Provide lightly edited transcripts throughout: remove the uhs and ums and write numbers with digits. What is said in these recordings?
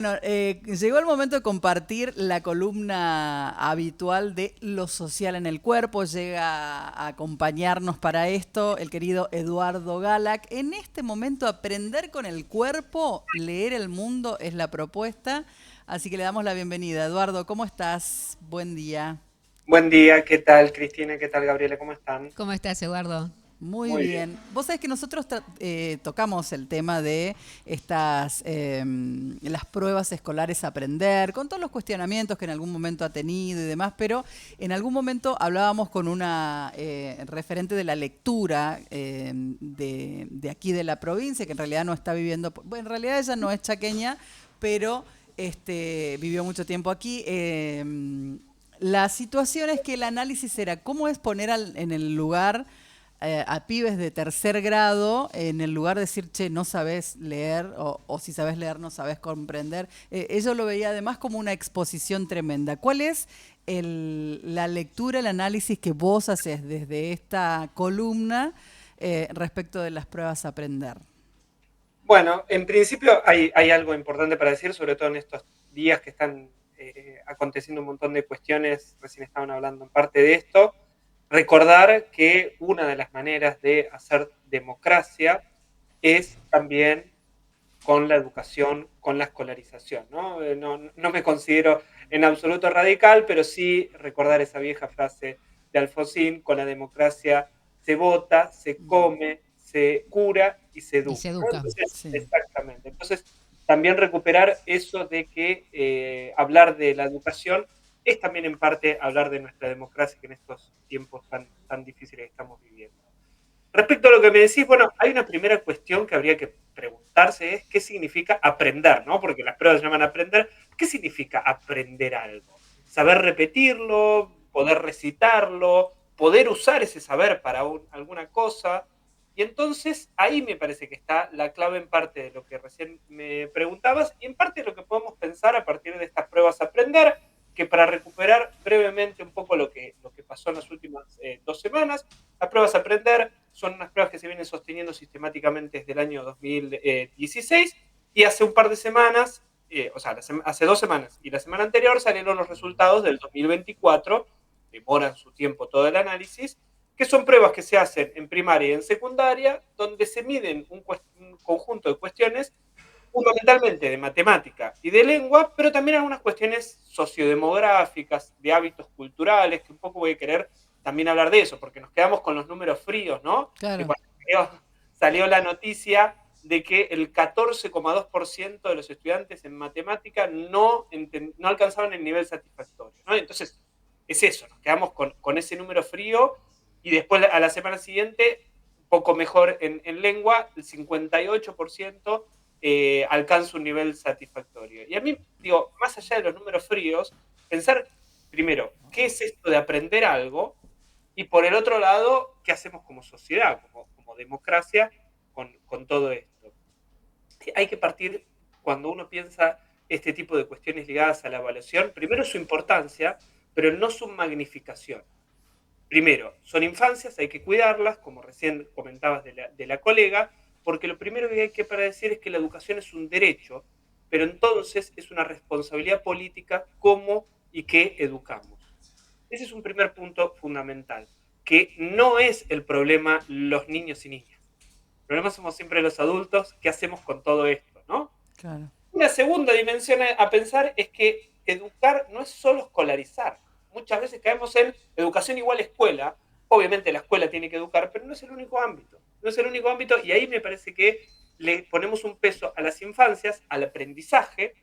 Bueno, llegó el momento de compartir la columna habitual de lo social en el cuerpo. Llega a acompañarnos para esto el querido Eduardo Galac. En este momento, aprender con el cuerpo, leer el mundo es la propuesta. Así que le damos la bienvenida. Eduardo, ¿cómo estás? Buen día. Buen día, ¿qué tal Cristina? ¿Qué tal Gabriela? ¿Cómo están? ¿Cómo estás, Eduardo? Muy Muy bien. bien. Vos sabés que nosotros tocamos el tema de estas las pruebas escolares a aprender, con todos los cuestionamientos que en algún momento ha tenido y demás, pero en algún momento hablábamos con una referente de la lectura de aquí de la provincia, que en realidad no está viviendo, bueno, en realidad ella no es chaqueña, pero vivió mucho tiempo aquí. La situación es que el análisis era cómo es poner en el lugar a pibes de tercer grado en el lugar de decir, che, no sabes leer o si sabes leer no sabes comprender. Ello lo veía además como una exposición tremenda. ¿Cuál es la lectura, el análisis que vos haces desde esta columna respecto de las pruebas a aprender? Bueno, en principio hay algo importante para decir, sobre todo en estos días que están aconteciendo un montón de cuestiones, recién estaban hablando en parte de esto, recordar que una de las maneras de hacer democracia es también con la educación, con la escolarización. No me considero en absoluto radical, pero sí recordar esa vieja frase de Alfonsín: con la democracia se vota, se come, se cura y se Y se educa. ¿No? educa. Entonces, Sí. exactamente. Entonces, también recuperar eso de que hablar de la educación es también en parte hablar de nuestra democracia, que en estos tiempos tan difíciles que estamos viviendo. Respecto a lo que me decís, bueno, hay una primera cuestión que habría que preguntarse, es qué significa aprender, ¿no? Porque las pruebas se llaman aprender. ¿Qué significa aprender algo? Saber repetirlo, poder recitarlo, poder usar ese saber para alguna cosa. Y entonces ahí me parece que está la clave en parte de lo que recién me preguntabas y en parte de lo que podemos pensar a partir de estas pruebas aprender, que para recuperar brevemente un poco lo que pasó en las últimas 2 semanas, las pruebas aprender son unas pruebas que se vienen sosteniendo sistemáticamente desde el año 2016 y hace un par de semanas, o sea, hace 2 semanas y la semana anterior salieron los resultados del 2024, demoran su tiempo todo el análisis, que son pruebas que se hacen en primaria y en secundaria, donde se miden un conjunto de cuestiones fundamentalmente de matemática y de lengua, pero también algunas cuestiones sociodemográficas, de hábitos culturales, que un poco voy a querer también hablar de eso, porque nos quedamos con los números fríos, ¿no? De Claro. cuando salió la noticia de que el 14,2% de los estudiantes en matemática no alcanzaban el nivel satisfactorio, ¿no? Entonces, es eso, nos quedamos con ese número frío y después a la semana siguiente, un poco mejor en lengua, el 58% alcanza un nivel satisfactorio. Y a mí, digo, más allá de los números fríos, pensar primero, ¿qué es esto de aprender algo? Y por el otro lado, ¿qué hacemos como sociedad, como democracia con todo esto? Hay que partir, cuando uno piensa este tipo de cuestiones ligadas a la evaluación, primero su importancia, pero no su magnificación. Primero, son infancias, hay que cuidarlas, como recién comentabas de la colega, porque lo primero que hay que decir es que la educación es un derecho, pero entonces es una responsabilidad política cómo y qué educamos. Ese es un primer punto fundamental, que no es el problema los niños y niñas. El problema somos siempre los adultos, ¿qué hacemos con todo esto? ¿No? Claro. Una segunda dimensión a pensar es que educar no es solo escolarizar. Muchas veces caemos en educación igual escuela. Obviamente la escuela tiene que educar, pero no es el único ámbito. No es el único ámbito y ahí me parece que le ponemos un peso a las infancias, al aprendizaje,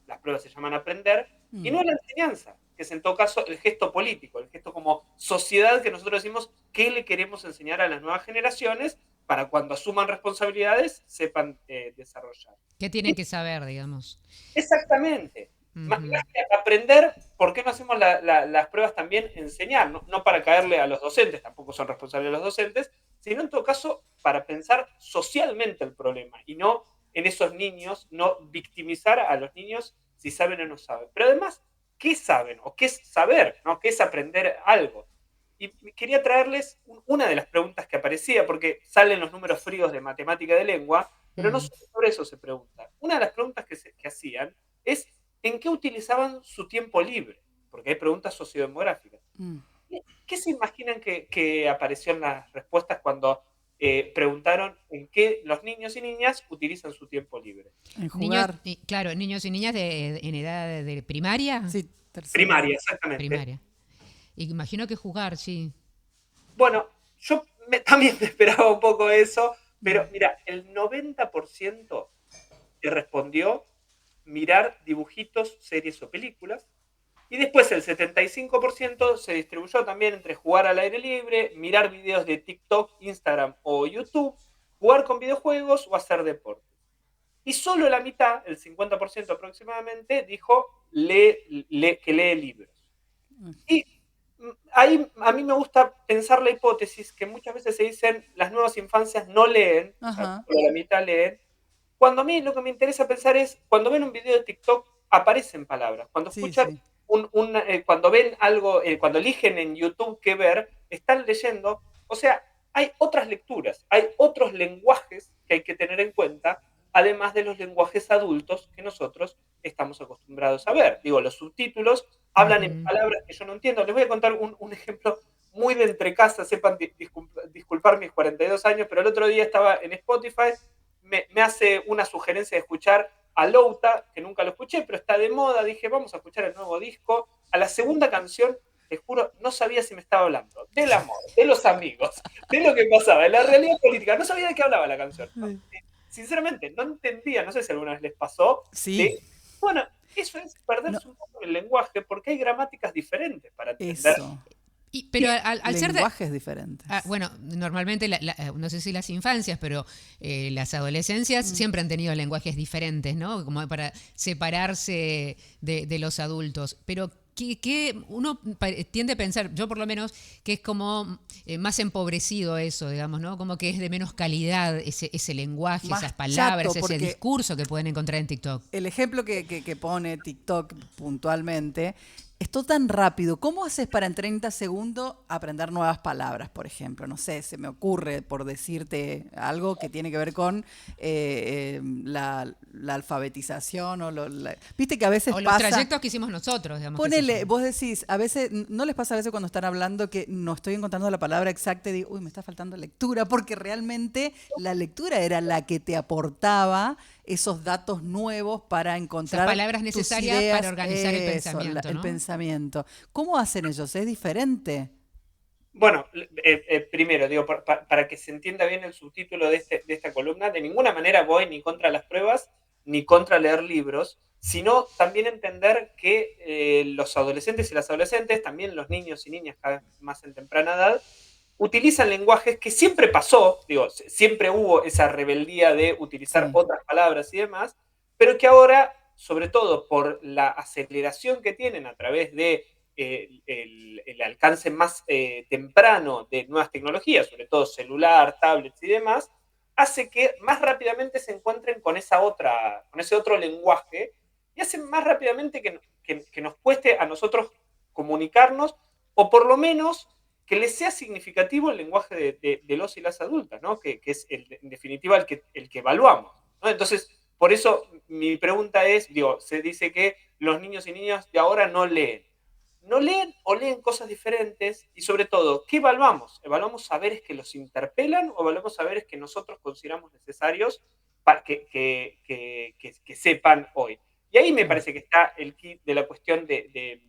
las pruebas se llaman aprender, y no Mm. a la enseñanza, que es en todo caso el gesto político, el gesto como sociedad que nosotros decimos qué le queremos enseñar a las nuevas generaciones para cuando asuman responsabilidades sepan desarrollar. ¿Qué tienen que saber, digamos? Exactamente. Más Ujú. que aprender, ¿por qué no hacemos las pruebas también enseñar? No para caerle a los docentes, tampoco son responsables los docentes, sino en todo caso para pensar socialmente el problema y no en esos niños, no victimizar a los niños si saben o no saben. Pero además, ¿qué saben? ¿O qué es saber? ¿No? ¿Qué es aprender algo? Y quería traerles una de las preguntas que aparecía, porque salen los números fríos de matemática y de lengua, pero no Mm. solo sobre eso se pregunta. Una de las preguntas que hacían es en qué utilizaban su tiempo libre, porque hay preguntas sociodemográficas. Mm. ¿Qué se imaginan que apareció en las respuestas cuando preguntaron en qué los niños y niñas utilizan su tiempo libre? En Niños, jugar. claro, niños y niñas en edad de primaria. Sí, tercero. Primaria, exactamente. Primaria. Y imagino que jugar, sí. Bueno, yo también me esperaba un poco eso, pero mira, el 90% que respondió mirar dibujitos, series o películas, y después el 75% se distribuyó también entre jugar al aire libre, mirar videos de TikTok, Instagram o YouTube, jugar con videojuegos o hacer deporte. Y solo la mitad, el 50% aproximadamente, dijo que lee libros. Y ahí a mí me gusta pensar la hipótesis que muchas veces se dicen las nuevas infancias no leen, o sea, solo la mitad leen, cuando a mí lo que me interesa pensar es, cuando ven un video de TikTok, aparecen palabras. Cuando escuchan, Sí. cuando ven algo, cuando eligen en YouTube qué ver, están leyendo. O sea, hay otras lecturas, hay otros lenguajes que hay que tener en cuenta, además de los lenguajes adultos que nosotros estamos acostumbrados a ver. Digo, los subtítulos hablan en palabras que yo no entiendo. Les voy a contar un ejemplo muy de entre casa, sepan disculpar mis 42 años, pero el otro día estaba en Spotify, me hace una sugerencia de escuchar a Louta, que nunca lo escuché, pero está de moda. Dije, vamos a escuchar el nuevo disco. A la segunda canción, te juro, no sabía si me estaba hablando del amor, de los amigos, de lo que pasaba, de la realidad política. No sabía de qué hablaba la canción. No, sinceramente, no entendía, no sé si alguna vez les pasó. Sí. Bueno, eso es perderse un poco el lenguaje, porque hay gramáticas diferentes para entender. Eso. Pero al ser lenguajes diferentes. bueno, normalmente, no sé si las infancias, pero las adolescencias siempre han tenido lenguajes diferentes, ¿no? Como para separarse de los adultos. Pero que uno tiende a pensar, yo por lo menos, que es como más empobrecido eso, digamos, ¿no? Como que es de menos calidad ese lenguaje, Más esas palabras, chato, ese discurso que pueden encontrar en TikTok. El ejemplo que pone TikTok puntualmente es todo tan rápido. ¿Cómo haces para en 30 segundos aprender nuevas palabras, por ejemplo? No sé, se me ocurre por decirte algo que tiene que ver con la alfabetización viste que a veces O los pasa... trayectos que hicimos nosotros, digamos. Ponele, vos decís, a veces, ¿no les pasa a veces cuando están hablando que no estoy encontrando la palabra exacta y digo, uy, me está faltando lectura? Porque realmente la lectura era la que te aportaba esos datos nuevos para encontrar esas palabras necesarias ideas, para organizar el pensamiento, el ¿no? pensamiento. ¿Cómo hacen ellos? ¿Es diferente? Bueno, primero, digo, para que se entienda bien el subtítulo de esta columna, de ninguna manera voy ni contra las pruebas, ni contra leer libros, sino también entender que los adolescentes y las adolescentes, también los niños y niñas cada vez más en temprana edad, utilizan lenguajes que siempre pasó, digo, siempre hubo esa rebeldía de utilizar otras palabras y demás, pero que ahora, sobre todo por la aceleración que tienen a través de el alcance más temprano de nuevas tecnologías, sobre todo celular, tablets y demás, hace que más rápidamente se encuentren con ese otro lenguaje y hace más rápidamente que nos cueste a nosotros comunicarnos, o por lo menos que les sea significativo el lenguaje de los y las adultas, ¿no? Que es en definitiva el que evaluamos, ¿no? Entonces, por eso mi pregunta es, se dice que los niños y niñas de ahora no leen. ¿No leen o leen cosas diferentes? Y sobre todo, ¿qué evaluamos? ¿Evaluamos saberes que los interpelan o evaluamos saberes que nosotros consideramos necesarios para que sepan hoy? Y ahí me parece que está el kit de la cuestión de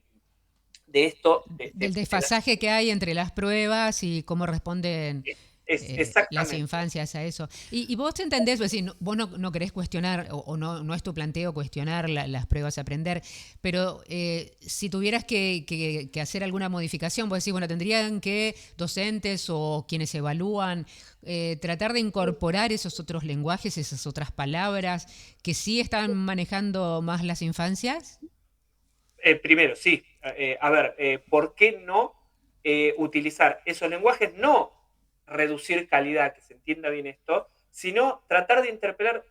esto. Del desfasaje que hay entre las pruebas y cómo responden las infancias a eso. Y vos te entendés, es decir, vos no querés cuestionar, o no es tu planteo cuestionar las pruebas a aprender, pero si tuvieras que hacer alguna modificación, vos decís, bueno, tendrían que docentes o quienes evalúan tratar de incorporar esos otros lenguajes, esas otras palabras que sí están manejando más las infancias. Primero, sí. A ver, ¿por qué no utilizar esos lenguajes? No reducir calidad, que se entienda bien esto, sino tratar de interpelar,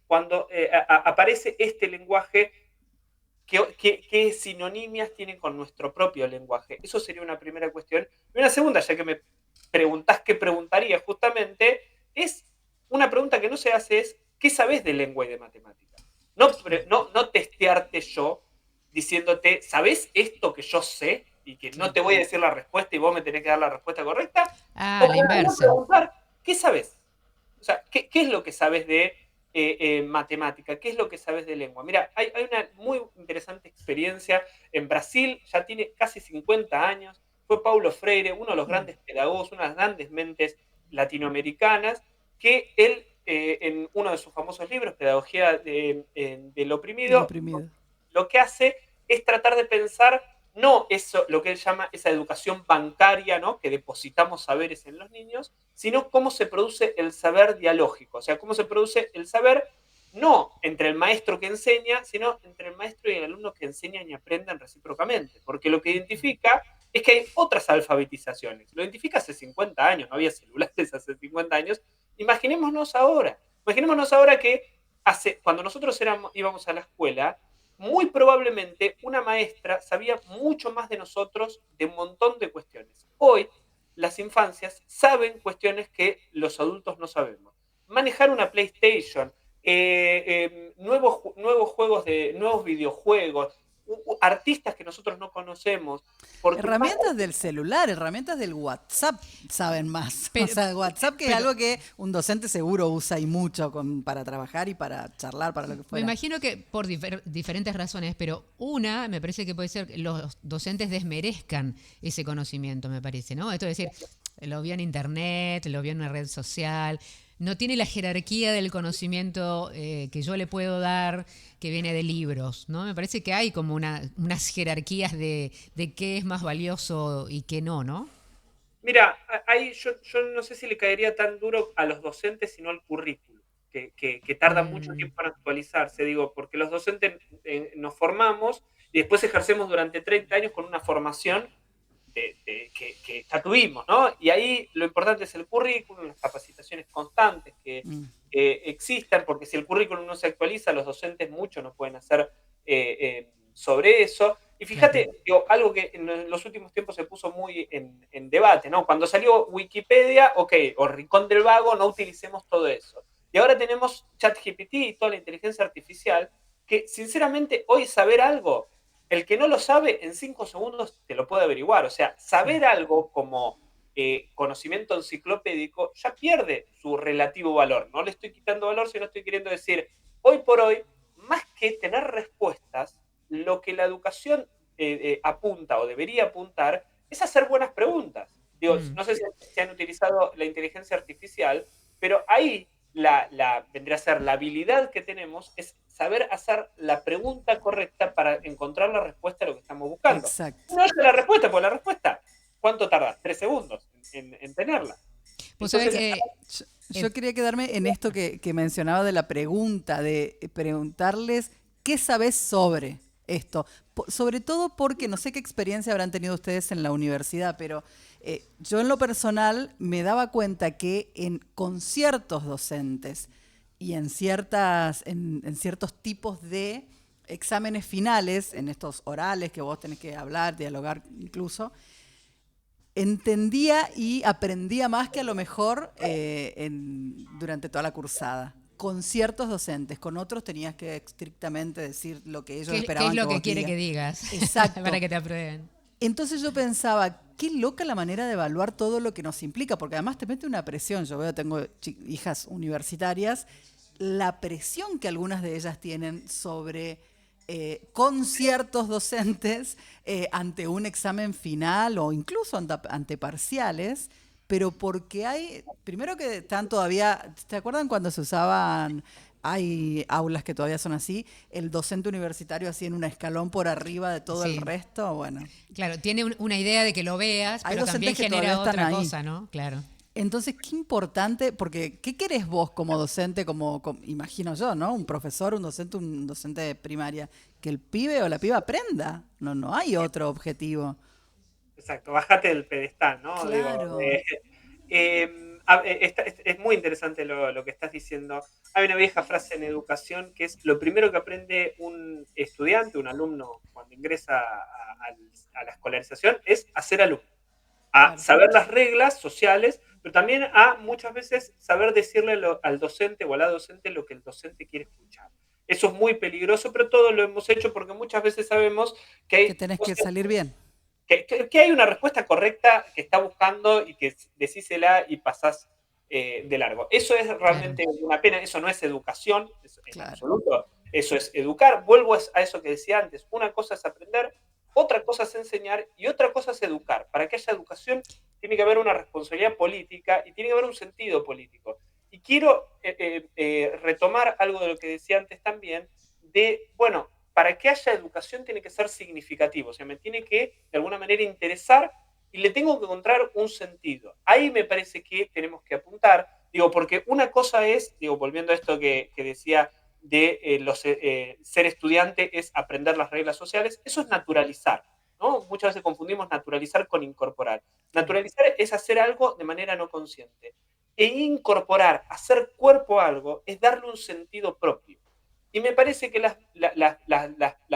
cuando aparece este lenguaje, ¿qué sinonimias tienen con nuestro propio lenguaje? Eso sería una primera cuestión. Y una segunda, ya que me preguntás qué preguntaría justamente, es una pregunta que no se hace es, ¿qué sabés de lengua y de matemática? no testearte yo diciéndote, ¿sabés esto que yo sé? Y que no te voy a decir la respuesta y vos me tenés que dar la respuesta correcta. Ah, la inversa. Preguntar, ¿qué sabés? O sea, ¿qué es lo que sabes de matemática? ¿Qué es lo que sabes de lengua? Mira, hay una muy interesante experiencia en Brasil, ya tiene casi 50 años, fue Paulo Freire, uno de los grandes pedagogos, una de las grandes mentes latinoamericanas, que él, en uno de sus famosos libros, Pedagogía del Oprimido, lo que hace es tratar de pensar no eso, lo que él llama esa educación bancaria, ¿no? Que depositamos saberes en los niños, sino cómo se produce el saber dialógico, o sea, cómo se produce el saber no entre el maestro que enseña, sino entre el maestro y el alumno que enseñan y aprenden recíprocamente, porque lo que identifica es que hay otras alfabetizaciones. Lo identifica hace 50 años, no había celulares hace 50 años. Imaginémonos ahora que cuando nosotros íbamos a la escuela, muy probablemente una maestra sabía mucho más de nosotros de un montón de cuestiones. Hoy, las infancias saben cuestiones que los adultos no sabemos. Manejar una PlayStation, nuevos videojuegos, artistas que nosotros no conocemos. Herramientas del celular, herramientas del WhatsApp saben más. O sea, WhatsApp que es algo que un docente seguro usa y mucho para trabajar y para charlar, para lo que fuera. Me imagino que por diferentes razones, pero una me parece que puede ser que los docentes desmerezcan ese conocimiento, me parece, ¿no? Esto es decir, lo vio en internet, lo vio en una red social, no tiene la jerarquía del conocimiento que yo le puedo dar, que viene de libros, ¿no? Me parece que hay como unas jerarquías de qué es más valioso y qué no, ¿no? Mira, ahí yo no sé si le caería tan duro a los docentes, sino al currículo, que tarda mucho tiempo en actualizarse, digo, porque los docentes nos formamos y después ejercemos durante 30 años con una formación que ya tuvimos, ¿no? Y ahí lo importante es el currículum, las capacitaciones constantes que existan, porque si el currículum no se actualiza, los docentes mucho no pueden hacer sobre eso. Y fíjate, digo, algo que en los últimos tiempos se puso muy en debate, ¿no? Cuando salió Wikipedia, ok, o Rincón del Vago, no utilicemos todo eso. Y ahora tenemos ChatGPT y toda la inteligencia artificial, que sinceramente hoy saber algo, el que no lo sabe, en 5 segundos te lo puede averiguar. O sea, saber algo como conocimiento enciclopédico ya pierde su relativo valor. No le estoy quitando valor, sino estoy queriendo decir, hoy por hoy, más que tener respuestas, lo que la educación apunta o debería apuntar es hacer buenas preguntas. Digo, no sé si han utilizado la inteligencia artificial, pero ahí vendría a ser la habilidad que tenemos es saber hacer la pregunta correcta para encontrar la respuesta a lo que estamos buscando. Exacto. No es la respuesta, pues la respuesta, ¿cuánto tardas? 3 segundos en tenerla. Pues sabés que yo quería quedarme en esto que mencionaba de la pregunta, de preguntarles qué sabés sobre esto. Sobre todo porque no sé qué experiencia habrán tenido ustedes en la universidad, pero yo en lo personal me daba cuenta que con ciertos docentes y en ciertos tipos de exámenes finales, en estos orales que vos tenés que hablar, dialogar incluso, entendía y aprendía más que a lo mejor durante toda la cursada. Con ciertos docentes, con otros tenías que estrictamente decir lo que ellos esperaban. ¿Qué es lo que quiere digas. que digas? Exacto. Para que te aprueben. Entonces yo pensaba, qué loca la manera de evaluar todo lo que nos implica, porque además te mete una presión. Yo tengo hijas universitarias, la presión que algunas de ellas tienen sobre con ciertos docentes ante un examen final o incluso ante parciales, pero porque primero que están todavía, ¿te acuerdan cuando se usaban? Hay aulas que todavía son así, el docente universitario así en un escalón por arriba de todo el resto, bueno. Claro, tiene una idea de que lo veas, pero también genera otra cosa, ¿no? Claro. Entonces, qué importante, porque ¿qué querés vos como docente, como imagino yo, ¿no? Un profesor, un docente de primaria, que el pibe o la piba aprenda. No hay otro objetivo. Exacto, bájate del pedestal, ¿no? Claro. Digo, es muy interesante lo que estás diciendo. Hay una vieja frase en educación que es lo primero que aprende un estudiante, un alumno, cuando ingresa a la escolarización, es a ser alumno. A saber las reglas sociales, pero también a muchas veces saber decirle al docente o a la docente lo que el docente quiere escuchar. Eso es muy peligroso, pero todos lo hemos hecho porque muchas veces sabemos que hay... Que tenés que salir bien. Que hay una respuesta correcta que está buscando y que decísela y pasás de largo. Eso es realmente una pena, eso no es educación, en absoluto. Eso es educar. Vuelvo a eso que decía antes. Una cosa es aprender, otra cosa es enseñar y otra cosa es educar. Para que haya educación tiene que haber una responsabilidad política y tiene que haber un sentido político. Y quiero retomar algo de lo que decía antes también, de, bueno, para que haya educación tiene que ser significativo, o sea, me tiene que de alguna manera interesar y le tengo que encontrar un sentido. Ahí me parece que tenemos que apuntar, digo, porque una cosa es, digo, volviendo a esto que decía de ser estudiante es aprender las reglas sociales, eso es naturalizar, ¿no? Muchas veces confundimos naturalizar con incorporar. Naturalizar es hacer algo de manera no consciente. E incorporar, hacer cuerpo a algo, es darle un sentido propio. Y me parece que las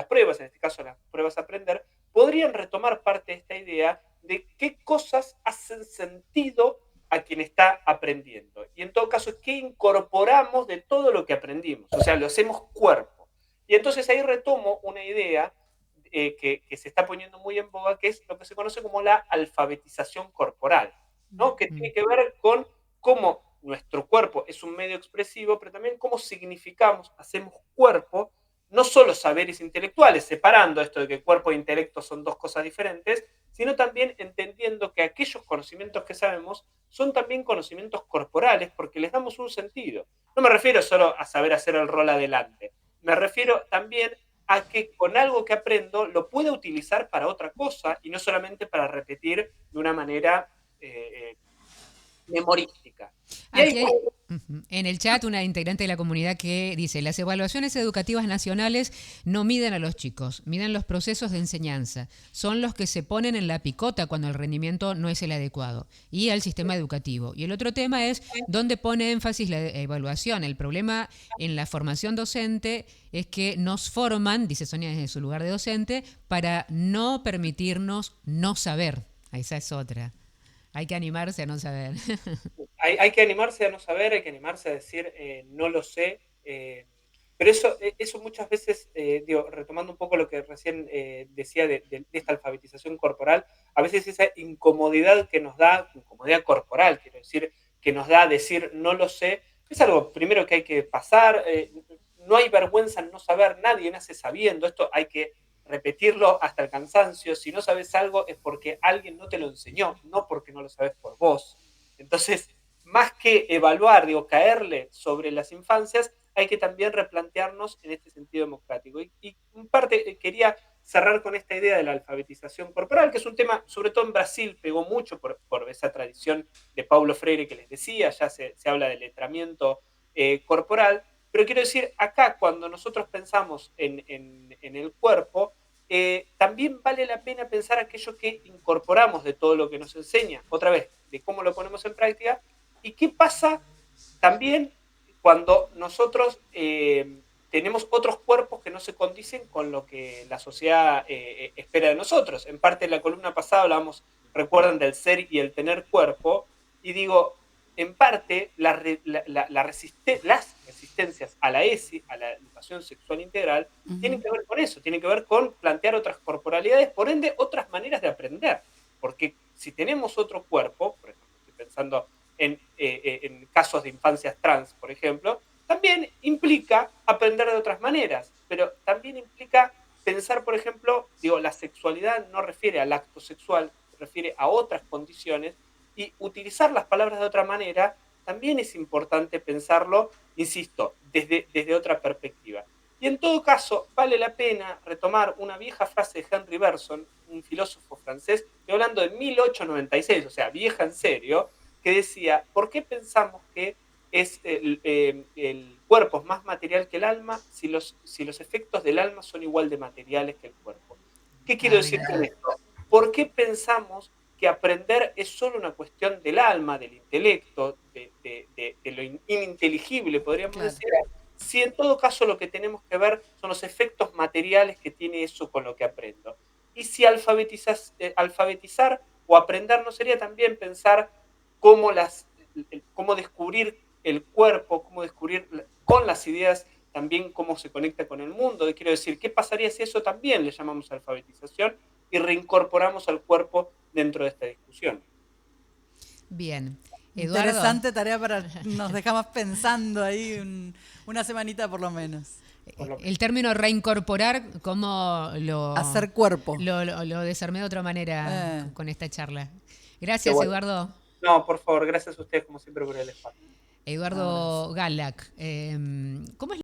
pruebas, en este caso las pruebas a aprender, podrían retomar parte de esta idea de qué cosas hacen sentido a quien está aprendiendo. Y en todo caso, ¿qué incorporamos de todo lo que aprendimos? O sea, lo hacemos cuerpo. Y entonces ahí retomo una idea que se está poniendo muy en boga, que es lo que se conoce como la alfabetización corporal, ¿no? Que tiene que ver con cómo nuestro cuerpo es un medio expresivo, pero también cómo significamos, hacemos cuerpo, no solo saberes intelectuales, separando esto de que cuerpo e intelecto son dos cosas diferentes, sino también entendiendo que aquellos conocimientos que sabemos son también conocimientos corporales porque les damos un sentido. No me refiero solo a saber hacer el rol adelante, me refiero también a que con algo que aprendo lo pueda utilizar para otra cosa y no solamente para repetir de una manera memorística. Y Aquí hay en el chat una integrante de la comunidad que dice: las evaluaciones educativas nacionales no miden a los chicos, miden los procesos de enseñanza. Son los que se ponen en la picota cuando el rendimiento no es el adecuado. Y al sistema educativo. Y el otro tema es dónde pone énfasis la evaluación. El problema en la formación docente es que nos forman, dice Sonia desde su lugar de docente, para no permitirnos no saber. Esa es otra. Hay que animarse a no saber. Hay que animarse a no saber, hay que animarse a decir no lo sé. Pero eso muchas veces, digo, retomando un poco lo que recién decía de esta alfabetización corporal, a veces esa incomodidad que nos da, incomodidad corporal, quiero decir, que nos da decir no lo sé, es algo primero que hay que pasar. No hay vergüenza en no saber, nadie nace sabiendo, esto hay que repetirlo hasta el cansancio. Si no sabes algo es porque alguien no te lo enseñó, no porque no lo sabes por vos. Entonces, más que evaluar, digo, caerle sobre las infancias, hay que también replantearnos en este sentido democrático. Y en parte quería cerrar con esta idea de la alfabetización corporal, que es un tema, sobre todo en Brasil, pegó mucho por esa tradición de Paulo Freire que les decía, ya se habla de letramiento corporal, pero quiero decir, acá cuando nosotros pensamos en el cuerpo, también vale la pena pensar aquello que incorporamos de todo lo que nos enseña, otra vez, de cómo lo ponemos en práctica, y qué pasa también cuando nosotros tenemos otros cuerpos que no se condicen con lo que la sociedad espera de nosotros. En parte de la columna pasada hablábamos, recuerdan, del ser y el tener cuerpo, y digo, en parte las resistencias a la ESI, a la educación sexual integral, tienen que ver con eso, tienen que ver con plantear otras corporalidades, por ende otras maneras de aprender, porque si tenemos otro cuerpo, por ejemplo, estoy pensando en casos de infancias trans, por ejemplo, también implica aprender de otras maneras, pero también implica pensar, por ejemplo, digo, la sexualidad no refiere al acto sexual, refiere a otras condiciones, y utilizar las palabras de otra manera también es importante pensarlo, insisto, desde otra perspectiva. Y en todo caso, vale la pena retomar una vieja frase de Henry Bergson, un filósofo francés, que hablando de 1896, o sea, vieja en serio, que decía, ¿por qué pensamos que el cuerpo es más material que el alma si los efectos del alma son igual de materiales que el cuerpo? ¿Qué quiero decir con esto? ¿Por qué pensamos que aprender es solo una cuestión del alma, del intelecto, de lo ininteligible, podríamos decir, si en todo caso lo que tenemos que ver son los efectos materiales que tiene eso con lo que aprendo? Y si alfabetizar o aprender no sería también pensar cómo descubrir el cuerpo, cómo descubrir con las ideas también cómo se conecta con el mundo. Y quiero decir, ¿qué pasaría si eso también le llamamos alfabetización y reincorporamos al cuerpo dentro de esta discusión? Bien. Eduardo. Interesante tarea nos dejamos pensando ahí una semanita por lo menos. El término reincorporar, ¿cómo lo... hacer cuerpo. Lo desarmé de otra manera con esta charla. Gracias, bueno. Eduardo. No, por favor, gracias a ustedes como siempre por el espacio. Eduardo Galac. ¿Cómo es